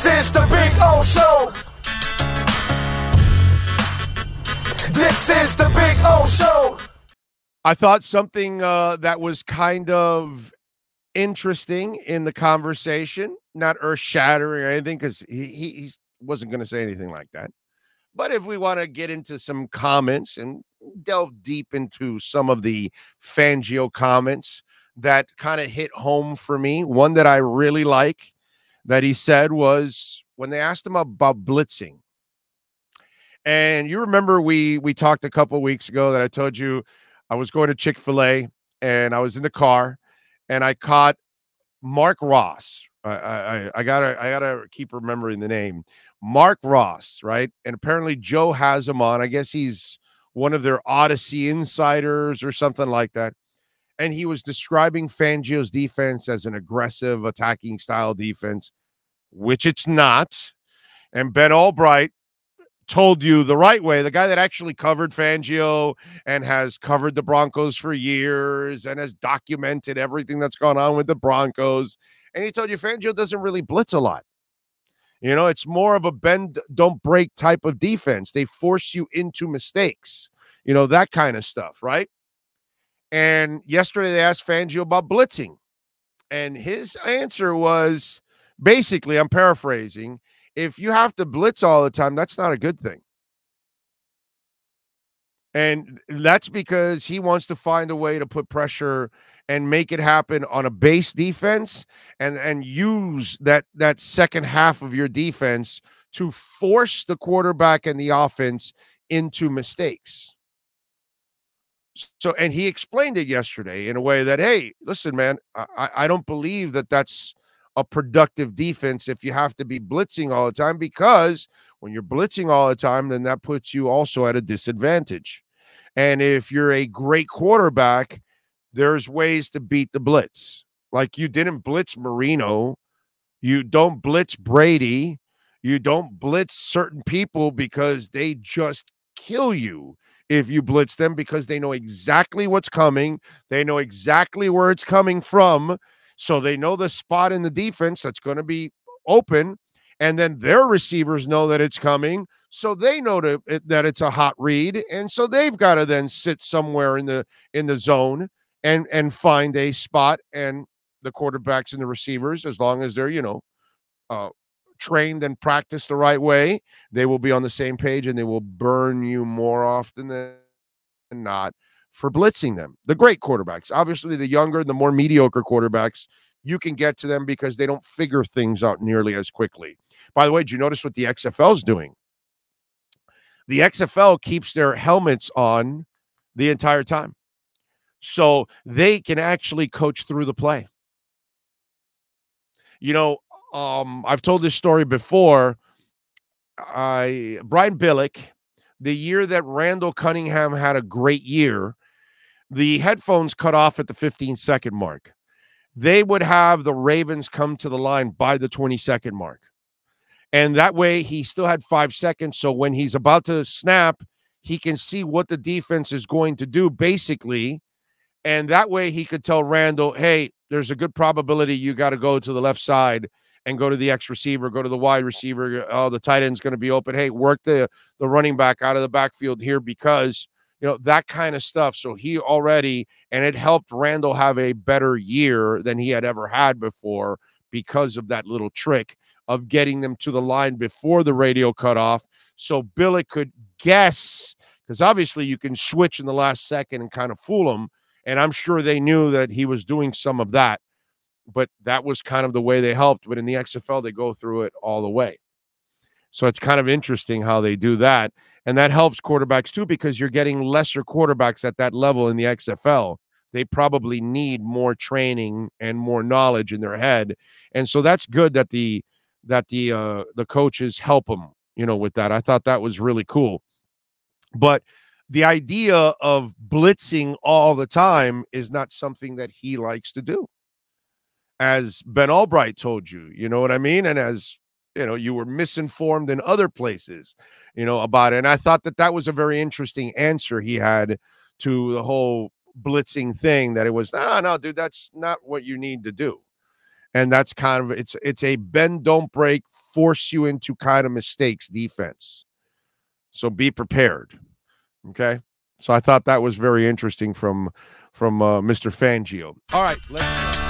This is the Big O Show. This is the Big O Show. I thought something that was kind of interesting in the conversation, not earth-shattering or anything, because he wasn't going to say anything like that. But if we want to get into some comments and delve deep into some of the Fangio comments that kind of hit home for me, one that I really like that he said was when they asked him about blitzing. And you remember we talked a couple of weeks ago that I told you I was going to Chick-fil-A and I was in the car and I caught Mark Ross. I gotta keep remembering the name. Mark Ross, right? And apparently Joe has him on. I guess he's one of their Odyssey insiders or something like that. And he was describing Fangio's defense as an aggressive attacking style defense, which it's not. And Ben Albright told you the right way, the guy that actually covered Fangio and has covered the Broncos for years and has documented everything that's gone on with the Broncos. And he told you Fangio doesn't really blitz a lot. You know, it's more of a bend, don't break type of defense. They force you into mistakes, you know, that kind of stuff, right? And yesterday they asked Fangio about blitzing. And his answer was basically, I'm paraphrasing, if you have to blitz all the time, that's not a good thing. And that's because he wants to find a way to put pressure and make it happen on a base defense and use that second half of your defense to force the quarterback and the offense into mistakes. So, and he explained it yesterday in a way that, hey, listen, man, I don't believe that that's a productive defense if you have to be blitzing all the time, because when you're blitzing all the time, then that puts you also at a disadvantage. And if you're a great quarterback, there's ways to beat the blitz. Like you didn't blitz Marino. You don't blitz Brady. You don't blitz certain people because they just kill you if you blitz them, because they know exactly what's coming. They know exactly where it's coming from. So they know the spot in the defense that's going to be open. And then their receivers know that it's coming. So they know that it's a hot read. And so they've got to then sit somewhere in the zone and find a spot. And the quarterbacks and the receivers, as long as they're, trained and practiced the right way, they will be on the same page and they will burn you more often than not for blitzing them. The great quarterbacks, obviously the younger, the more mediocre quarterbacks, you can get to them because they don't figure things out nearly as quickly. By the way, did you notice what the XFL is doing? The XFL keeps their helmets on the entire time, so they can actually coach through the play. You know, I've told this story before. Brian Billick, the year that Randall Cunningham had a great year, the headphones cut off at the 15-second mark. They would have the Ravens come to the line by the 20-second mark. And that way he still had 5 seconds. So when he's about to snap, he can see what the defense is going to do, basically. And that way he could tell Randall, hey, there's a good probability you got to go to the left side and go to the X receiver, go to the wide receiver. Oh, the tight end's going to be open. Hey, work the running back out of the backfield here, because, that kind of stuff. So he already, and it helped Randall have a better year than he had ever had before because of that little trick of getting them to the line before the radio cut off. So Billy could guess, because obviously you can switch in the last second and kind of fool them. And I'm sure they knew that he was doing some of that, but that was kind of the way they helped. But in the XFL, they go through it all the way. So it's kind of interesting how they do that. And that helps quarterbacks too, because you're getting lesser quarterbacks at that level in the XFL. They probably need more training and more knowledge in their head. And so that's good that the coaches help them, with that. I thought that was really cool. But the idea of blitzing all the time is not something that he likes to do. As Ben Albright told you, you know what I mean? And as you were misinformed in other places, about it. And I thought that was a very interesting answer he had to the whole blitzing thing, that it was, no, dude, that's not what you need to do. And that's kind of it's a bend, don't break, force you into kind of mistakes defense. So be prepared. Okay. So I thought that was very interesting from Mr. Fangio. All right, let's